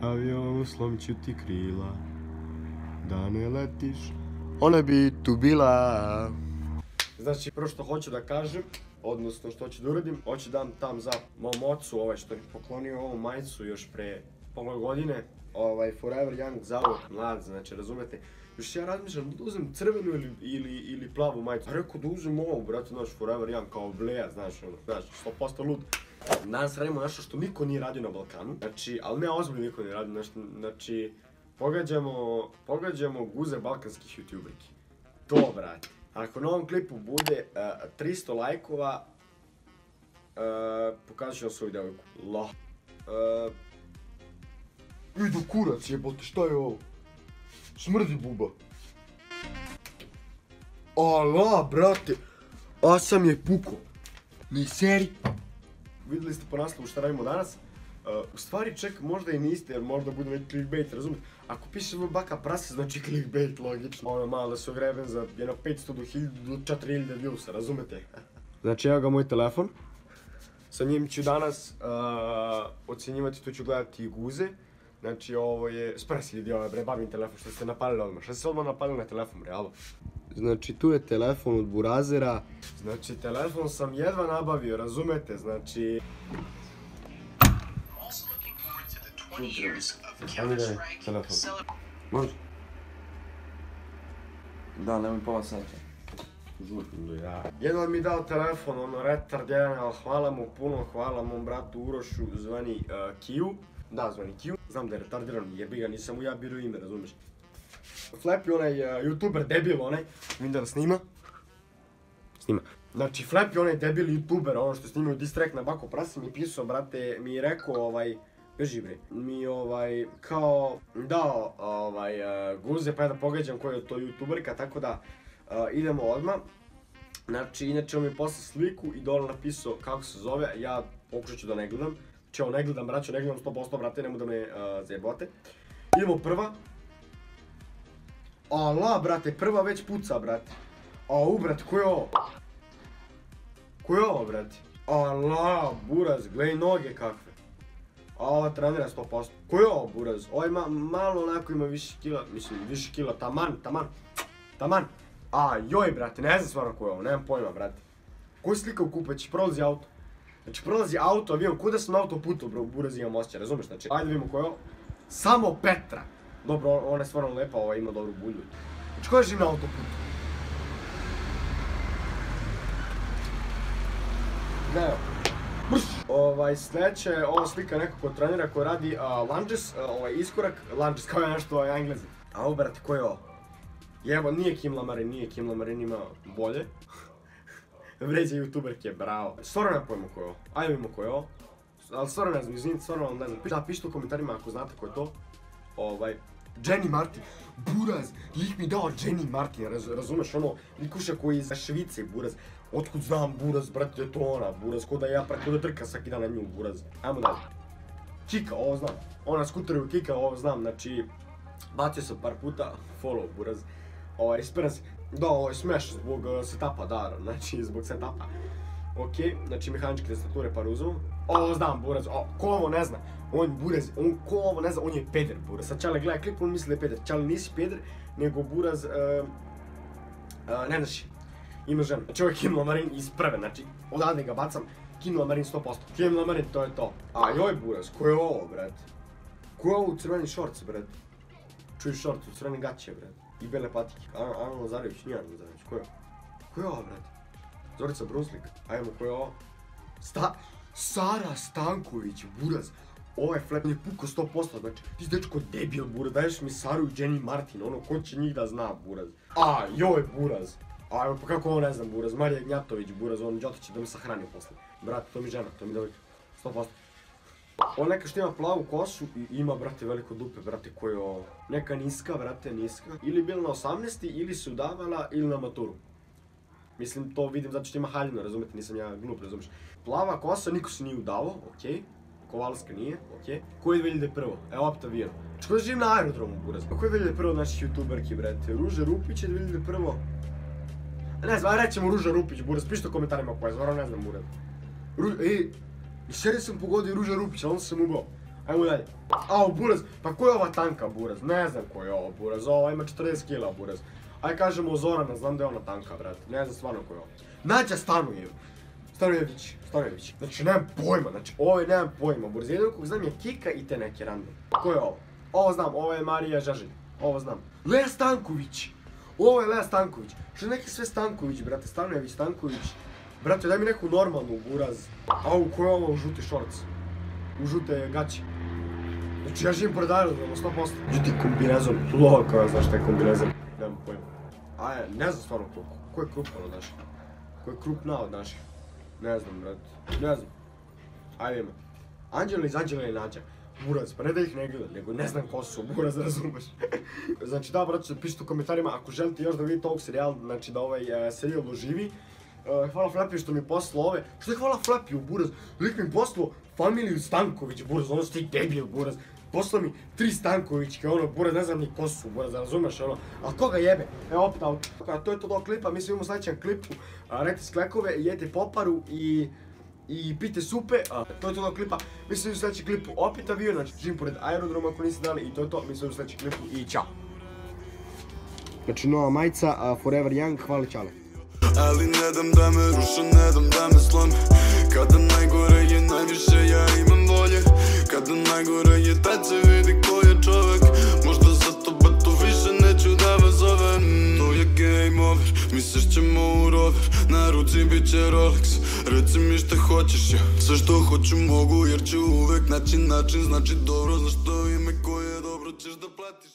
Avionu slomit ću ti krila, da ne letiš, ona bi tu bila. Znači, prvo što hoću da kažem, odnosno što hoću da uradim, hoću dam tam za mom ocu, što mi poklonio ovu majicu još pre pola godine, Forever Young, zauvek mlad, znači, razumete. Još ja razmišljam da uzem crvenu ili plavu majicu. A rekao da uzem ovu, brate, znaš, Forever Young, kao Bleja, znaš, 100% lud. Danas radimo nešto što niko nije radio na Balkanu, znači, ali ne ozbiljno niko nije radio, znači, pogađamo guze balkanskih youtuberki. To, brate. Ako na ovom klipu bude 300 lajkova, pokazat ću vam svoju devojku. Idu kurac jebote, šta je ovo? Smrdi buba. Ala, brate, a sam je puko. Ni seri. Vidjeli ste po naslovu šta radimo danas. U stvari ček, možda i niste, jer možda bude neki clickbait, razumijete? Ako piše baka prase, znači clickbait, logično. Ono malo da se ogreben za jedno 500 do 1000 do 4000 viewsa, razumijete? Znači evo ga moj telefon. Sa njim ću danas ocjenjivati, tu ću gledati i guze. Znači ovo je, spresi ljudi bre, bavim telefon, što ste napalili odmah. Što ste se odmah napalili na telefon, bre, alo? Znači tu je telefon od burazera. Znači telefon sam jedva nabavio, razumete, znači... Može? Da, nemoj pola sata. Jedan mi dao telefon, ono retard jedan, ali hvala mu puno, hvala mom bratu Urošu, zvani Kiju. Da, zvani Kiju. Znam da je retardiran, jebi ga, nisam mu ja birao ime, razumiješ? Flappy, onaj youtuber debil, onaj, vidim da snima. Snima. Znači, Flappy, onaj debil youtuber, ono što snimaju distrack na bako prasi, mi pisao, brate, mi je rekao, beži bre, mi kao dao guze pa ja da pogađam koja je to youtuberka, tako da idemo odmah. Znači, inače on mi je poslao sliku i dole napisao kako se zove, ja pokušat ću da ne gledam. Znači, ne gledam, braćo, ne gledam 100%, brate, nemoj da me zajebate. Idemo prva. Ala, brate, prva već puca, brate. Au, brate, ko je ovo? Ko je ovo, brate? Ala, buraz, gledaj noge kakve. A ova trenira 100%. Ko je ovo, buraz? Ovo ima malo onako, ima više kila, mislim, više kila, taman. A, joj, brate, ne znam stvarno ko je ovo, nemam pojma, brate. Ko je slika u kupu, znači prolazi auto. Znači prolazi auto, avion, kuda sam na autoputu, bro, buraz imam osjećaj, razumiješ, znači, ajde vidimo ko je ovo. Samo Petra. Dobro, ona je stvarno lepa, ima dobru bulju. Znači, ko je živ na autoputu? Evo. Sljedeće je ova slika nekog ko trenira koji radi lunges, iskorak, lunges kao je nešto englezi. A ovo, brate, ko je ovo? Jebo, nije Kim Lamarin, ima bolje. Vređa youtuberke, bravo. Stvarno ne pojmo ko je ovo, ajde vidimo ko je ovo. Ali stvarno ne znam, izvinite, stvarno ne znam. Da, pišite u komentarima ako znate ko je to. Jenny Martin, buraz, lik mi dao Jenny Martin, razumeš ono, likuša koji je iz Švice, buraz. Otkud znam, buraz, brate, je to ona, buraz, ko da ja preko da trka svaki dan na nju, buraz. Ajmo dalje. Kika, ovo znam, ona skuteru Kika, ovo znam, znači, bacio sam par puta, follow, buraz. Sprem se, da, ovo je smeš zbog setapa, da, znači, zbog setapa. Okej, znači mehaničke tastature par uzmem. Ovo znam, buraz, ko ovo ne zna? On buraz, ko ovo ne zna, on je peder, buraz. Sad Čale gleda klip, on misli da je peder. Čale nisi peder, nego buraz, ne znaš, ima žena. Znači ovo je Kim Lamarin iz prve, znači odavde ga bacam, Kim Lamarin 100%. Kim Lamarin, to je to. A joj buraz, ko je ovo, brate? Ko je ovo u crveni šorci, brate? Čuj šorci, u crveni gaće, brate. I bele patike. Ana Lazarević, nije Ana Lazarević, ko je ovo? Ko je ovo, brate? Zorica Bruslik, ajmo, ko je ovo? Sara Stanković, buraz. Ovo je Flappy, on je puko 100%, znači, ti si dečko debil, buraz, daješ mi Saru i Jenny Martin, ono, ko će njih da zna, buraz. A, joj, buraz. A, pa kako ovo ne znam, buraz, Marija Gnjatović, buraz, on Đota će da me sahranio posle. Brate, to mi žena, to mi devojka, 100%. Ovo neka što ima plavu kosu i ima, brate, veliko dupe, brate, ko je ovo? Neka niska, brate, niska. Ili bila na 18. ili se udavala, ili na maturu. Mislim, to vidim zato što ima haljino, razumete, nisam ja glup, razumiješ. Plava kosa, niko se nije udavao, okej. Kovalska nije, okej. Ko je 2001? Evo opet avion. Čekaj da živim na aerodromu, buraz. Ko je 2001 naših youtuberki, brate? Ruže Rupić je 2001. Ne znam, rećemo Ruža Rupić, buraz, pišite u komentarima ko je, stvarno ne znam, buraz. I seri sam pogodio Ruža Rupić, ali onda sam ubao. Ajmo dalje. Ao, buraz, pa ko je ova tanka, buraz? Ne znam ko je ovo, buraz, ova ima 40 kila, buraz. Aj kažemo Zorana, znam da je ona tanka, brate, ne znam stvarno ko je ovo. Nađa Stanojević. Znači, nemam pojma, nemam pojma, buraz. Jedino kog znam je Kika i te neke random. Ko je ovo? Ovo znam, ovo je Marija Žaželj, ovo znam. Lea Stanković! Ovo je Lea Stanković. Što neki sve Stanković, brate, Stanojević, Stanković. Brate, daj mi neku normalnu, buraz. Au, ko je ovo u žuti šorc? U žute gaće. Znači, ja živim pored aerodroma, 100%. Žuti kombinezon, lol, kao ja znaš šta je kombinezon. Nemam pojma. Ne znam stvarno ko je krupan od naših. Ko je krupna od naših. Ne znam, brate. Ne znam. Ajde ima. Anđela iz Anđela i Nađa. Buraz, pa ne da ih ne gledam, nego ne znam ko su, buraz, razumeš. Znači da, brate, pišite u komentarima ako želite još da vidite ovog serijala, znači da ovaj serijal doživi. Hvala Flappy što mi je poslao ove. Što je hvala Flappy, buraz? Lik mi je poslao familiju Stanković, buraz, ono ste i debil, buraz. Poslao mi 3 Stankovićke, ono, buraz, ne znam ni ko su, buraz, razumeš, ono. Ali koga jebe? Evo opet auto. To je to do klipa, mi se vidimo u sljedećem klipu. Rekte sklekove, jete poparu i pite supe. To je to do klipa, mi se vidimo u sljedećem klipu. Opet avion, znači živim pored aerodroma ako niste dali i to je to, mi se vidimo u sljedećem klipu i ćao. Znači nova majica, Forever Young, hvala čale. Ali ne dam da me ruše, ne dam da me slome. Kada najgore je najviše ja imam volje. Kada najgore je tad se vidi ko je čovek. Možda zato bato više neću da vas zovem. To je game over, mi sešćemo u rover. Na ruci bit će Rolex, reci mi šta hoćeš ja. Sve što hoću mogu jer ću uvek naći način. Znači dobro, znaš to ime koje je dobro ćeš da platiš.